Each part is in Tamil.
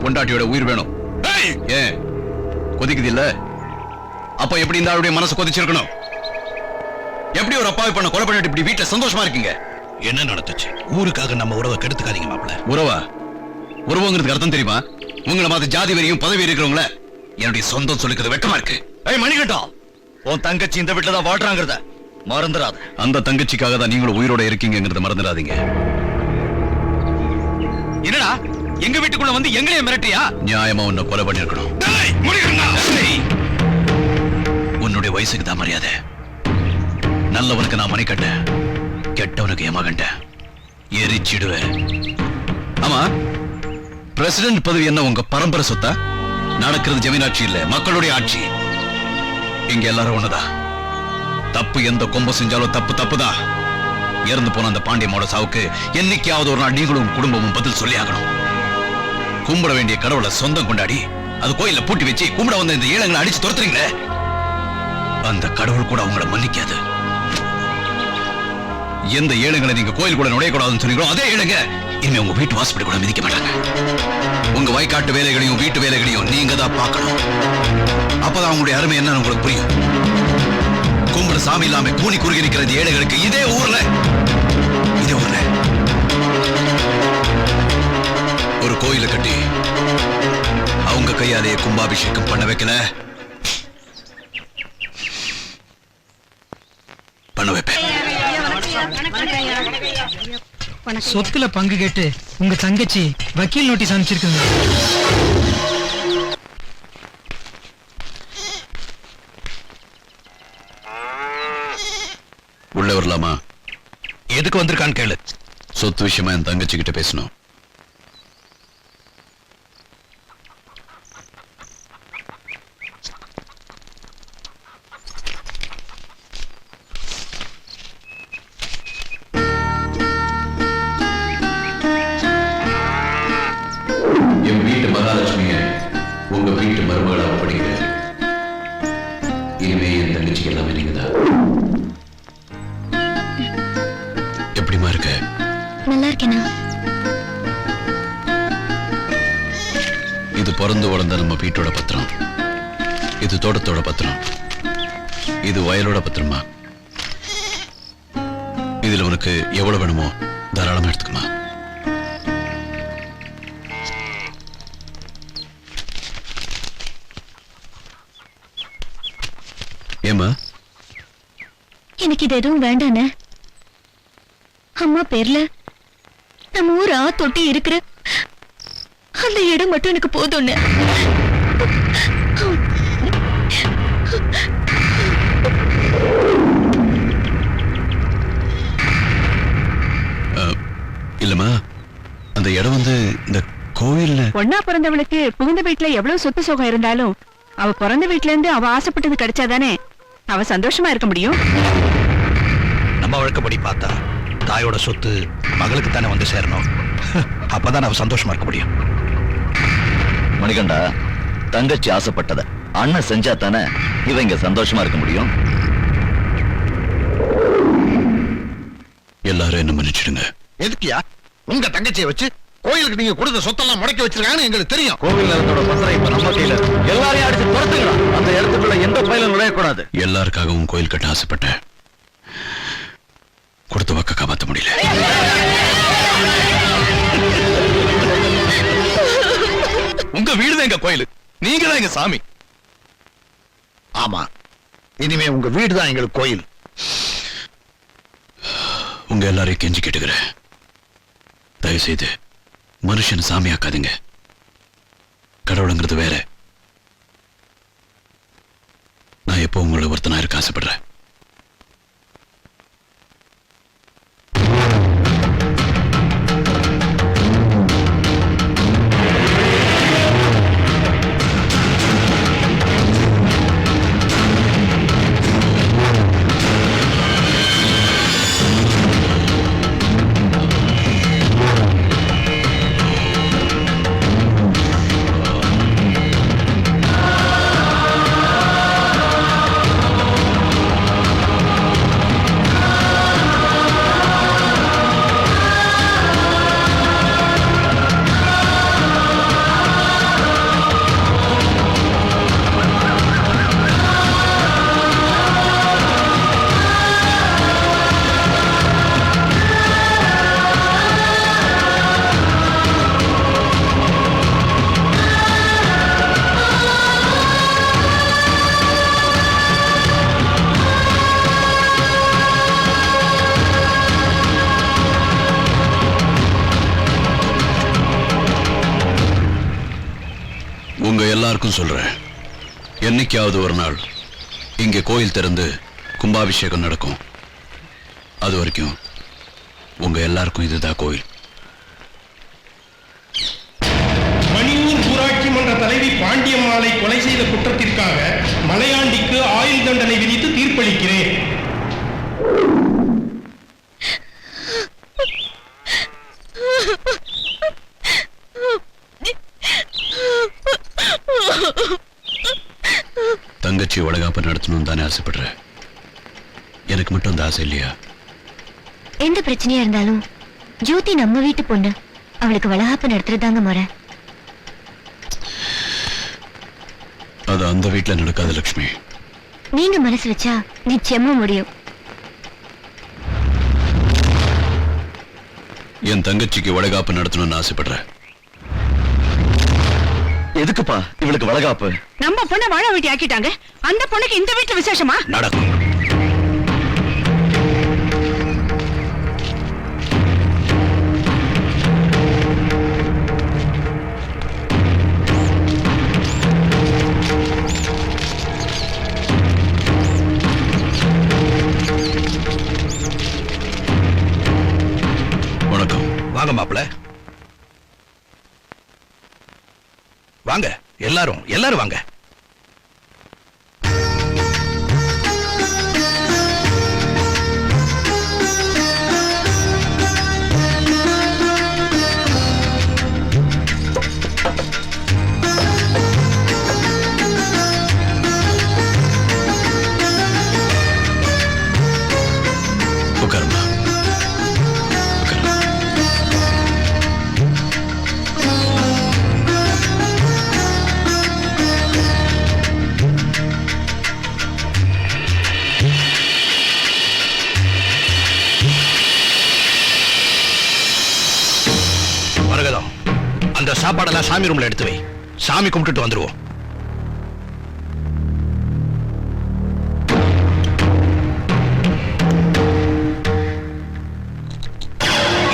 பொண்டாட்டியோட உயிர் வேணும். ஏன் கொதிக்குது இல்ல? அப்ப எப்படி இந்த ஆளுடைய மனசு கொதிச்சிருக்கணும்? எப்படி ஒரு அப்பாவி பண்ண கொலை பண்ணிட்டு இப்படி வீட்டுல சந்தோஷமா இருக்கீங்க? என்ன நடந்துச்சு? ஊருக்காக நம்ம உறவை கெடுத்துக்காதீங்க மாப்பிள்ள. உறவா? உறவுங்கிறதுக்கு அர்த்தம் தெரியுமா? உங்களை மாதிரி ஜாதி வெறியும் பதவி இருக்கிறவங்கள என்னுடைய சொந்தம் சொல்லிக்கிறது வெக்கமா இருக்கு. மணிகண்டா, உன் தங்கச்சி இந்த வீட்டுல தான் வாழ்றாங்கிறத மறந்துடாத. அந்த தங்கச்சிக்காக தான் நீங்களும் உயிரோட இருக்கீங்கிறத மறந்துடாதீங்க. என்னடா எங்க வீட்டுக்குள்ள வந்து எங்களையே மிரட்டியா? நியாயமா உன்னை கொலை பண்ணிருக்கணும். உன்னுடைய வயசுக்கு தான் மரியாதை. நல்லவனுக்கு நான் மணிக்கட்ட, கெட்டவனுக்கு ஏமாகண்ட எரிச்சிடுவேன். ஆமா, பிரசிடென்ட் பதவி என்ன உங்க பரம்பரை சொத்தா? நடக்கிறது ஜமீனாட்சி இல்ல, மக்களுடைய ஆட்சி. இங்க எல்லாரும் ஒண்ணுதான். தப்பு எந்த கொம்ப செஞ்சாலும் தப்பு தப்புதான். இறந்து போன அந்த பாண்டியமோட சாவுக்கு என்னைக்காவது ஒரு நாள் நீங்களும் குடும்பமும் பதில் சொல்லி ஆகணும். கும்பிட வேண்டிய கடவுளை சொந்தம் கொண்டாடி அது கோயில பூட்டி வச்சு கும்பிட வந்த இந்த ஏழைங்களை அடிச்சு துரத்துறீங்களே, அந்த கடவுள் கூட அவங்கள மன்னிக்காது. எந்த ஏழைங்களை நீங்க கோயில் கூட நுழையக்கூடாதுன்னு சொன்னீங்களோ அதே ஏழைங்க இனிமே உங்க வீட்டு வாசப்படி கூட மிதிக்க மாட்டாங்க. உங்க வயக்காட்டு வேலைகளையும் வீட்டு வேலைகளையும் நீங்க தான் பார்க்கணும். அப்பதான் அவங்களுடைய அருமை என்னன்னு உங்களுக்கு புரியும். கும்பிட சாமி இல்லாம கூனி குறுகி நிற்கிற ஏழைகளுக்கு இதே ஊர்ல ஒரு கோயிலை கட்டி அவங்க கையாலேயே கும்பாபிஷேகம் பண்ண வைக்கல, பண்ண வைப்பேன். சொத்துல பங்கு கேட்டு உங்க தங்கச்சி வக்கீல் நோட்டீஸ் அனுப்பிச்சிருக்குங்க. உள்ள வரலாமா? எதுக்கு வந்திருக்கான்னு கேளு. சொத்து விஷயமா என் தங்கச்சி கிட்ட பேசணும். என் வீட்டு மகாலட்சுமிய உங்க வீட்டு மருமகளா படிக்கிறேன். இனிமே என் தங்கச்சிக்கு எல்லாமே நீங்கதான். எப்படிமா இருக்க? நல்லா இருக்கேனா? இது பிறந்து வளர்ந்த நம்ம வீட்டோட பத்திரம், இது தோட்டத்தோட பத்திரம், இது வயலோட பத்திரமா. இதுல உனக்கு எவ்வளவு வேணுமோ தாராளமா எடுத்துக்குமா. ஏமா? எனக்கு இது எதுவும் வேண்டானே. அம்மா பேர்ல நம்ம ஊர் தொட்டி இருக்கிற அந்த இடம் மட்டும் எனக்கு போதும். இல்லம்மா, அந்த இடம் வந்து இந்த கோயில்ல பொண்ணா பிறந்தவளுக்கு புகுந்த வீட்டுல எவ்வளவு சொத்து சுகம் இருந்தாலும் அவ பிறந்த வீட்டுல இருந்து அவ ஆசைப்பட்டது கிடைச்சாதானே அவ சந்தோஷமா இருக்க முடியும். நம்ம வழக்கப்படி பார்த்தா தாயோட சொத்து மகளுக்கு தானே வந்து சேரணும். அப்பதான் அவ சந்தோஷமா இருக்க முடியும். மணிகண்டா, தங்கச்சி ஆசைப்பட்டத அண்ணன் செஞ்சா தானே இவங்க சந்தோஷமா இருக்க முடியும். எல்லாரும் என்ன மன்னிச்சிடுங்க. எதுக்கியா உங்க தங்கச்சியை வச்சு கோயிலுக்கு நீங்க கொடுத்த சொத்தெல்லாம் முடக்கி வச்சிருக்காங்கன்னு எங்களுக்கு தெரியும். கோவில் நிலத்தோட பத்திரம் இப்ப நம்ம கையில. எல்லாரையும் அடிச்சு துரத்துங்களா. அந்த இடத்துக்குள்ள எந்த பயிலும் நுழையக்கூடாது. எல்லாருக்காகவும் கோயில் கட்ட ஆசைப்பட்டேன். கொடுத்த வாக்க காப்பாற்ற முடியல. உங்க வீடுதான் எங்க கோயில், நீங்க தான் எங்க சாமி. ஆமா, இனிமே உங்க வீடுதான் எங்களுக்கு கோயில். உங்க எல்லாரையும் கெஞ்சி கேட்டுக்கிறேன், தயவு செய்து மனுஷன் சாமி ஆக்காதுங்க. கடவுளுங்கிறது வேற. நான் எப்போ உங்களை ஒருத்தனா இருக்க ஆசைப்படுறேன். ஒன்னு சொல்றேன். என்னைக்காவது ஒரு நாள் இங்கே கோயில் திறந்து கும்பாபிஷேகம் நடக்கும். அது வரைக்கும் உங்க எல்லாருக்கும் இதுதான் கோயில். மணியூர் ஊராட்சி மன்ற தலைவி பாண்டியம்மாளை கொலை செய்த குற்றத்திற்காக மலையாண்டிக்கு ஆயுள் தண்டனை விதித்து தீர்ப்பளிக்கிறேன். தங்கச்சி வளகாப்பு நடத்தணும்னு தானே ஆசைப்படுற. எனக்கு மட்டும் அந்த ஆசை இல்லையா? எந்த பிரச்சனையா இருந்தாலும் ஜோதி நம்ம வீட்டு பொண்ணு, அவளுக்கு வளகாப்பு நடத்துறதாங்க முறை. அது அந்த வீட்டுல நடக்காது லட்சுமி. நீங்க மனசு வச்சா நிச்சயமா முடியும். என் தங்கச்சிக்கு வளகாப்பு நடத்தணும்னு ஆசைப்படுற. எதுக்குப்பா இவளுக்கு வளகாப்பு? நம்ம பொண்ணை வாழ வீட்டி ஆக்கிட்டாங்க, அந்த பொண்ணுக்கு இந்த வீட்டுல விசேஷமா? நடக்கும். வணக்கம். வாங்க மாப்பிள, வாங்க. எல்லாரும் வாங்க. உட்காருமா. உட்காரு. மரகதம், அந்த சாப்பாடெல்லாம் சாமி ரூம்ல எடுத்து வை. சாமி கும்பிட்டுட்டு வந்துருவோம்.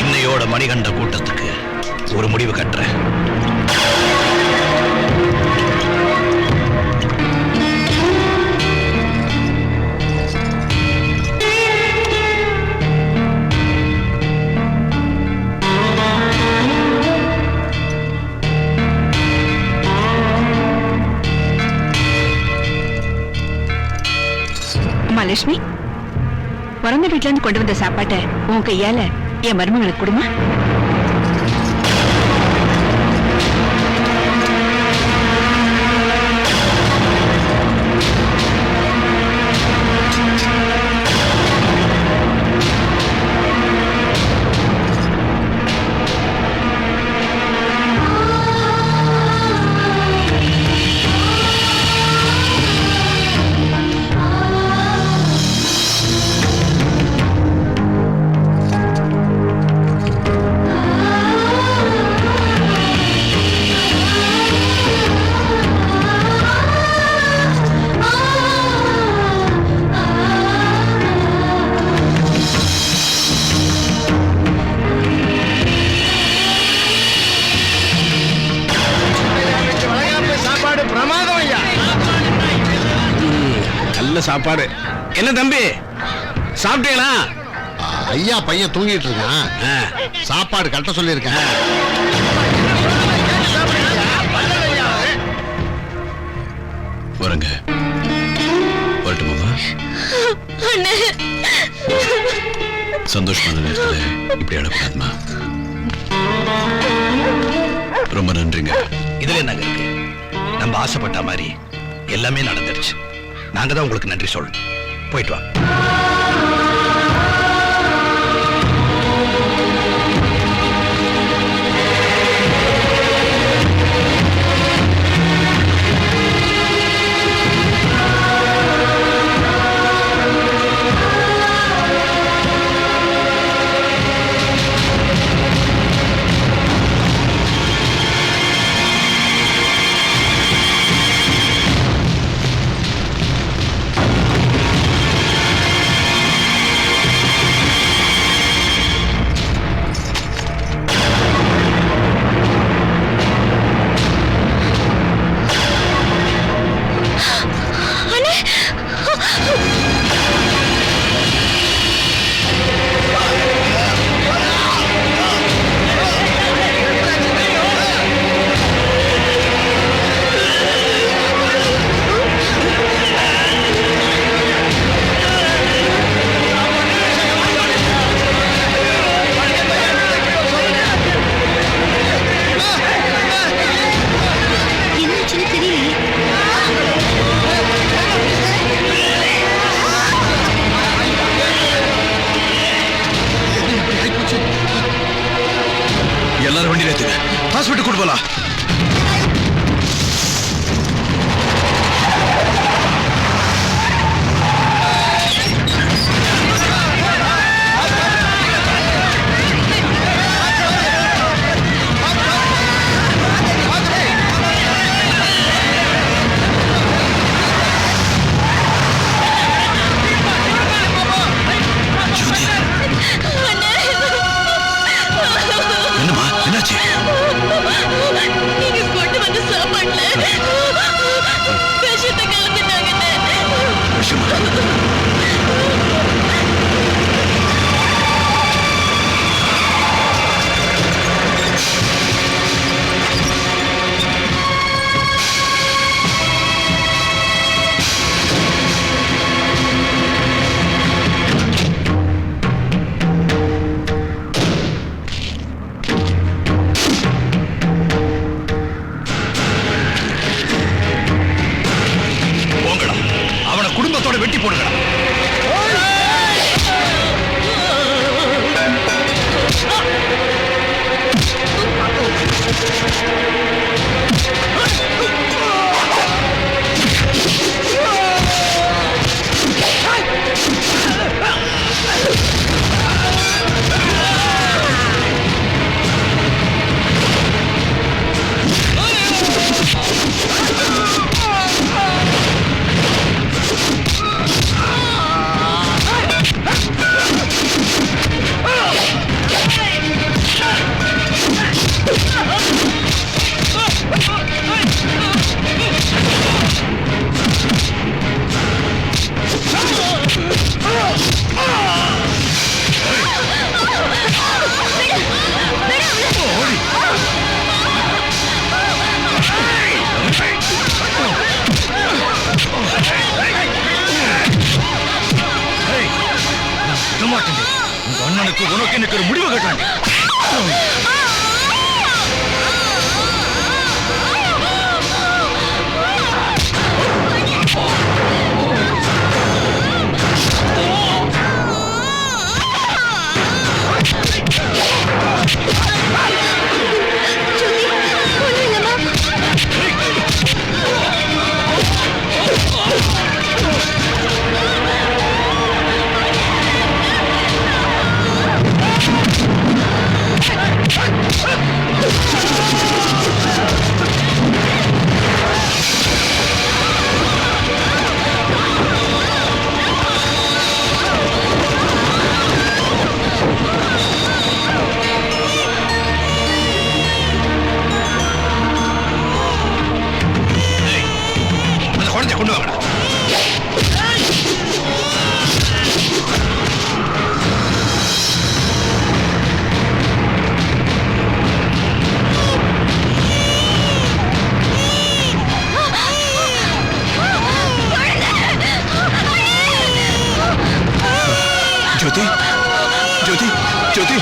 இன்னையோட மணிகண்ட கூட்டத்துக்கு ஒரு முடிவு கட்டுறேன். அம்மா லட்சுமி, பிறந்த வீட்டுல இருந்து கொண்டு வந்த சாப்பாட்டை உன் கையால என் மருமகளுக்கு கொடுமா. சாப்பாடு என்ன தம்பி, சாப்பிட்டீங்களா? ஐயா பையன் தூங்கிட்டு இருக்கான், சாப்பாடு கட்ட சொல்லியிருக்கேன். வரங்க. வரட்டுமாமா? சந்தோஷமான நேரத்துல இப்படி அழக்கூடாதுமா. ரொம்ப நன்றிங்க. இதுல என்ன இருக்கு? நம்ம ஆசைப்பட்ட மாதிரி எல்லாமே நடந்துருச்சு. நாங்க தான் உங்களுக்கு நன்றி சொல்லணும். போயிட்டு வா. வண்டியில ஏத்துங்க ஹாஸ்பிட்டல் கூட்டு போலாம். என்னம்மா என்னாச்சு? நீங்க கொண்டு வந்த சாப்பாட்டுல விஷத்தை கலந்துட்டாங்கன்னு. விஷமா? போங்கடா, அவனை குடும்பத்தோட வெட்டி போடுங்கடா. மாட்டேன், உங்க அண்ணனுக்கு உனக்கு எனக்கு ஒரு முடிவு கட்டாங்க. குழந்தை கொண்டு வாங்கடா. ஜோதி ஜோதி ஜோதி